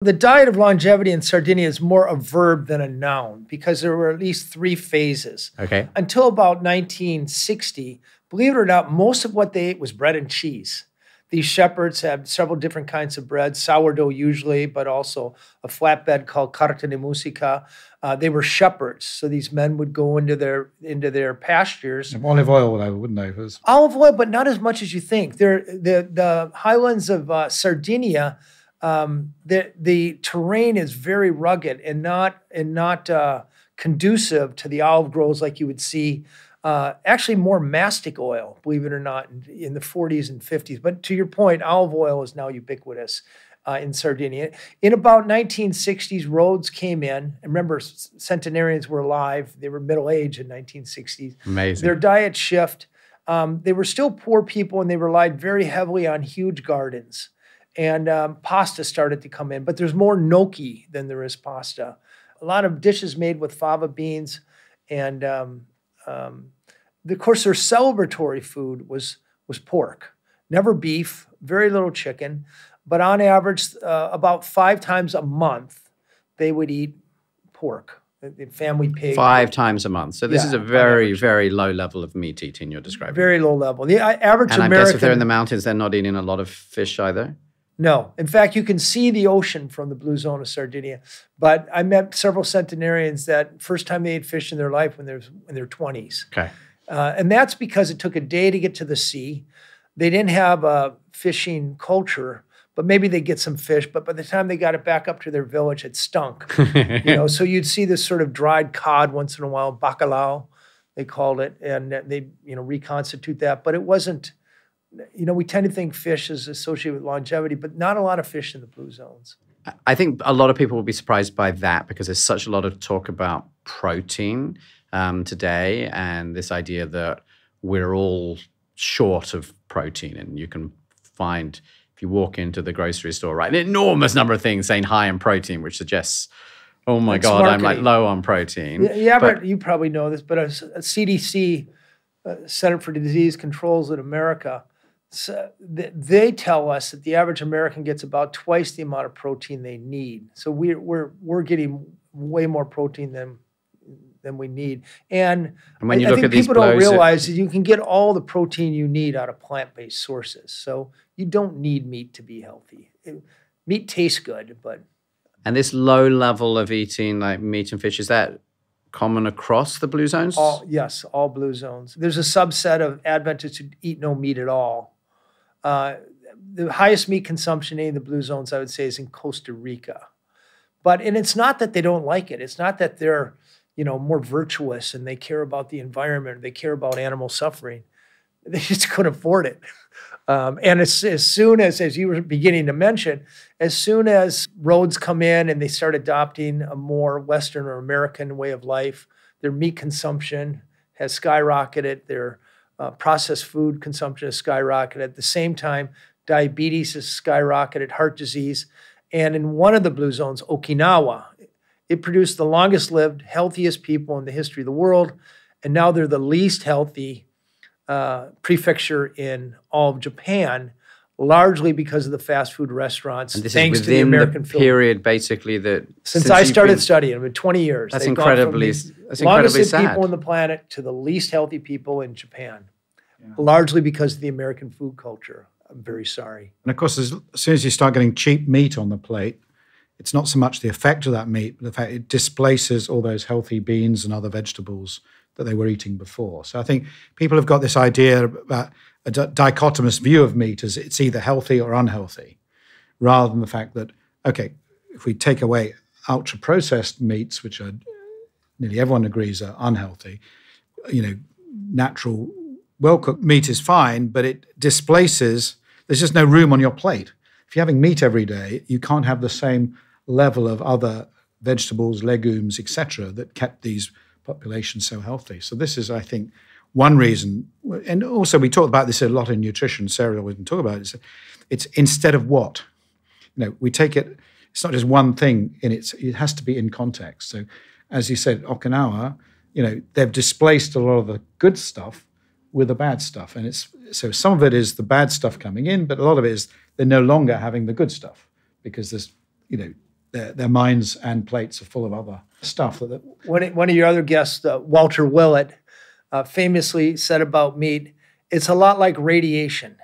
The diet of longevity in Sardinia is more a verb than a noun because there were at least 3 phases. Okay. Until about 1960, believe it or not, most of what they ate was bread and cheese. These shepherds had several different kinds of bread, sourdough usually, but also a flatbread called carta di musica. They were shepherds, so these men would go into their pastures. Olive oil, though, wouldn't they? Olive oil, but not as much as you think. The highlands of Sardinia, the terrain is very rugged and not conducive to the olive groves like you would see. Actually, more mastic oil, believe it or not, in the 40s and 50s. But to your point, olive oil is now ubiquitous in Sardinia. In about 1960s, roads came in. And remember, centenarians were alive. They were middle-aged in 1960s. Amazing. Their diet shift. They were still poor people, and they relied very heavily on huge gardens. And pasta started to come in. But there's more gnocchi than there is pasta. A lot of dishes made with fava beans. And of course, their celebratory food was pork. Never beef, very little chicken. But on average, about 5 times a month, they would eat pork, the family pig. 5 times a month. So this is a very, very low level of meat eating you're describing. Very low level. The average and American... I guess if they're in the mountains, they're not eating a lot of fish either? No. In fact, you can see the ocean from the blue zone of Sardinia. But I met several centenarians that first time they ate fish in their life when they're in their 20s. Okay. And that's because it took a day to get to the sea. They didn't have a fishing culture, but maybe they get some fish. But by the time they got it back up to their village, it stunk. So you'd see this sort of dried cod once in a while, bacalao, they called it, and they reconstitute that. But it wasn't. We tend to think fish is associated with longevity, but not a lot of fish in the blue zones. I think a lot of people will be surprised by that because there's such a lot of talk about protein today and this idea that we're all short of protein. And you can find, if you walk into the grocery store, right, an enormous number of things saying high in protein, which suggests, oh my God, marketing. I'm like low on protein. Yeah, but you probably know this, but a CDC, Center for Disease Controls in America, so they tell us that the average American gets about twice the amount of protein they need. So we're getting way more protein than we need. And when you I look think at these people don't blows, realize that you can get all the protein you need out of plant-based sources. So you don't need meat to be healthy. Meat tastes good, but... And this low level of eating like meat and fish, is that common across the blue zones? Yes, all blue zones. There's a subset of Adventists who eat no meat at all. The highest meat consumption in the blue zones, I would say, is in Costa Rica. And it's not that they don't like it. It's not that they're, more virtuous and they care about the environment, or they care about animal suffering. They just couldn't afford it. And as soon as you were beginning to mention, as soon as roads come in and they start adopting a more Western or American way of life, their meat consumption has skyrocketed, their processed food consumption has skyrocketed. At the same time, diabetes has skyrocketed, heart disease. And in one of the blue zones, Okinawa, it produced the longest lived, healthiest people in the history of the world. And now they're the least healthy prefecture in all of Japan, largely because of the fast food restaurants. And this thanks is to the within American the period, basically, that since I started studying, 20 years. That's They've incredibly gone from that's the longest incredibly lived sad. people on the planet to the least healthy people in Japan, largely because of the American food culture. I'm very sorry. And of course, as soon as you start getting cheap meat on the plate, it's not so much the effect of that meat, but the fact it displaces all those healthy beans and other vegetables that they were eating before. So I think people have got this idea about a dichotomous view of meat as it's either healthy or unhealthy, rather than the fact that, okay, if we take away ultra-processed meats, which are nearly everyone agrees are unhealthy, natural, well-cooked meat is fine, but it displaces, there's just no room on your plate. If you're having meat every day, you can't have the same level of other vegetables, legumes, etc., that kept these populations so healthy. So this is, I think, one reason. And also we talk about this a lot in nutrition. Sarah always talk about it. It's instead of what. We take it, it's not just one thing it has to be in context. So as you said, Okinawa, they've displaced a lot of the good stuff with the bad stuff. And so some of it is the bad stuff coming in, but a lot of it is they're no longer having the good stuff because there's, their minds and plates are full of other stuff. One of your other guests, Walter Willett, famously said about meat, it's a lot like radiation.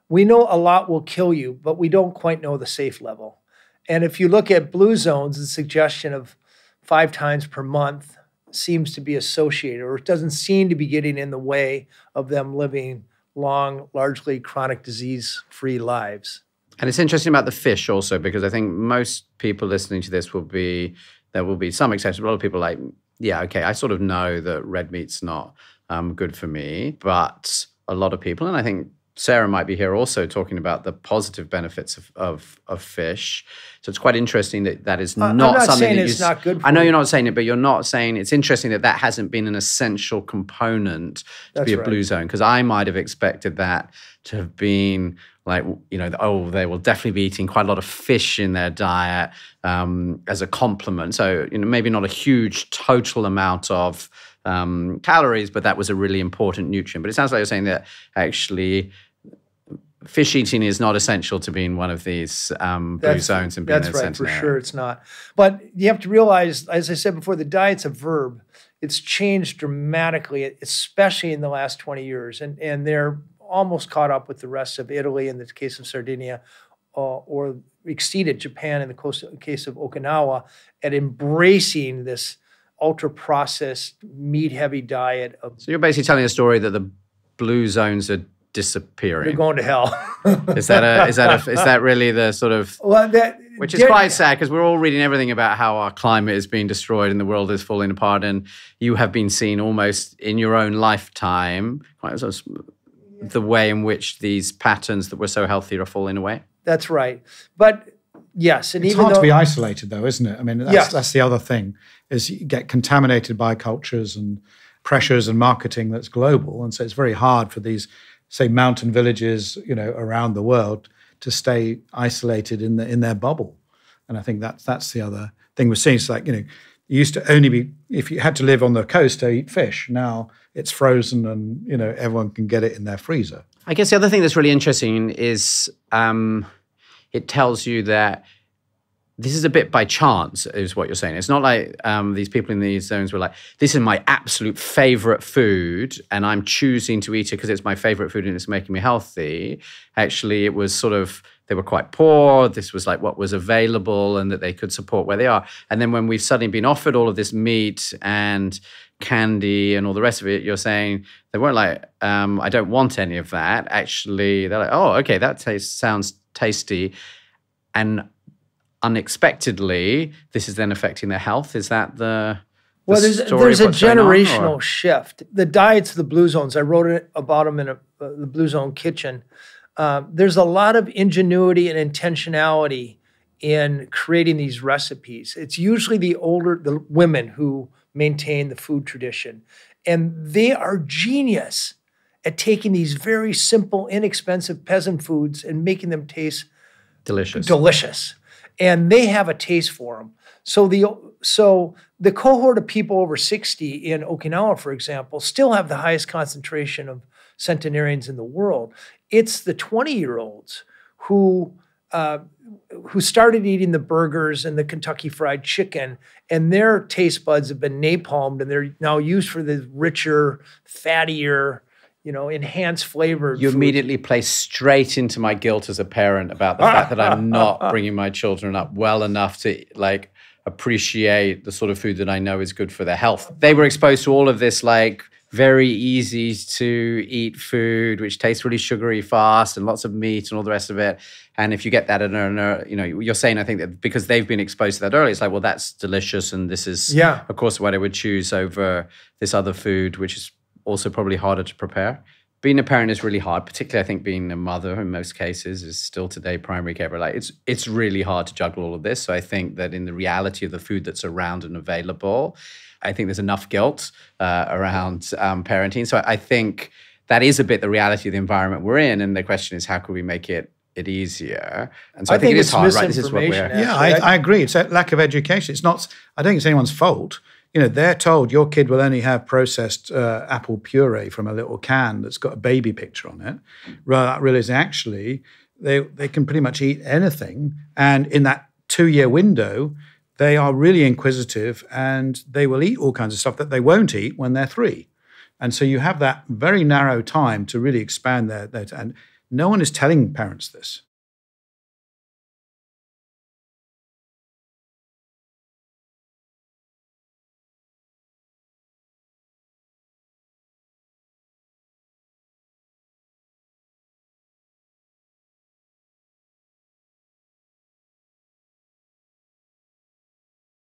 We know a lot will kill you, but we don't quite know the safe level. And if you look at blue zones, the suggestion of 5 times per month seems to be associated, or it doesn't seem to be getting in the way of them living long, largely chronic disease-free lives. And it's interesting about the fish also, because I think most people listening to this there will be some exceptions. A lot of people are like, yeah, okay, I sort of know that red meat's not good for me, but a lot of people, and I think Sarah might be here also talking about the positive benefits of fish. So it's quite interesting that is not I'm not something saying that it's not good for I know you. you're not saying it, but you're not saying it's interesting that hasn't been an essential component to be a blue zone, because I might have expected that to have been like, they will definitely be eating quite a lot of fish in their diet as a complement. So, maybe not a huge total amount of calories, but that was a really important nutrient. But it sounds like you're saying that actually fish eating is not essential to being one of these blue zones and being that's an right, essential for area. sure it's not. But you have to realize, as I said before, the diet's a verb. It's changed dramatically, especially in the last 20 years. And they're almost caught up with the rest of Italy in the case of Sardinia, or exceeded Japan in the case of Okinawa at embracing this ultra-processed, meat-heavy diet. So you're basically telling a story that the blue zones are disappearing. They're going to hell. Is that really the sort of... Well, which is quite sad, because we're all reading everything about how our climate is being destroyed and the world is falling apart, and you have been seeing almost in your own lifetime the way in which these patterns that were so healthy are falling away. That's right. But yes, and it's even hard to be isolated, though, isn't it? I mean, yes. That's the other thing, is you get contaminated by cultures and pressures and marketing that's global, and so it's very hard for these, say, mountain villages, around the world to stay isolated in their bubble. And I think that's the other thing we're seeing. It's like, it used to only be, if you had to live on the coast to eat fish. Now it's frozen and, everyone can get it in their freezer. I guess the other thing that's really interesting is it tells you that this is a bit by chance, is what you're saying. It's not like these people in these zones were like, this is my absolute favorite food and I'm choosing to eat it because it's my favorite food and it's making me healthy. Actually, it was sort of, they were quite poor. This was like what was available and that they could support where they are. And then when we've suddenly been offered all of this meat and candy and all the rest of it, you're saying they weren't like, I don't want any of that. Actually, they're like, oh, okay, that sounds tasty. And unexpectedly, this is then affecting their health. Is that well, there's a generational shift. The diets of the blue zones, I wrote about them in the Blue Zone Kitchen. There's a lot of ingenuity and intentionality in creating these recipes. It's usually the women who maintain the food tradition. And they are genius at taking these very simple, inexpensive peasant foods and making them taste delicious. And they have a taste for them. So the cohort of people over 60 in Okinawa, for example, still have the highest concentration of centenarians in the world. It's the 20-year-olds who started eating the burgers and the Kentucky Fried Chicken, and their taste buds have been napalmed, and they're now used for the richer, fattier, enhanced flavor. You immediately play straight into my guilt as a parent about the fact that I'm not bringing my children up well enough to appreciate the sort of food that I know is good for their health. They were exposed to all of this very easy to eat food, which tastes really sugary fast and lots of meat and all the rest of it. And if you get that you're saying, I think that because they've been exposed to that early, it's like, well, that's delicious. And this is, of course, what I would choose over this other food, which is also probably harder to prepare. Being a parent is really hard, particularly I think being a mother in most cases is still today primary care. But it's really hard to juggle all of this. So I think that in the reality of the food that's around and available, I think there's enough guilt around parenting. So I think that is a bit the reality of the environment we're in. And the question is, how can we make it easier? And so I think it is hard, right? This is what we're... Yeah, I agree. It's a lack of education. It's not, I don't think it's anyone's fault. They're told your kid will only have processed apple puree from a little can that's got a baby picture on it. Realizing actually they can pretty much eat anything. And in that 2-year window, they are really inquisitive and they will eat all kinds of stuff that they won't eat when they're 3. And so you have that very narrow time to really expand and no one is telling parents this.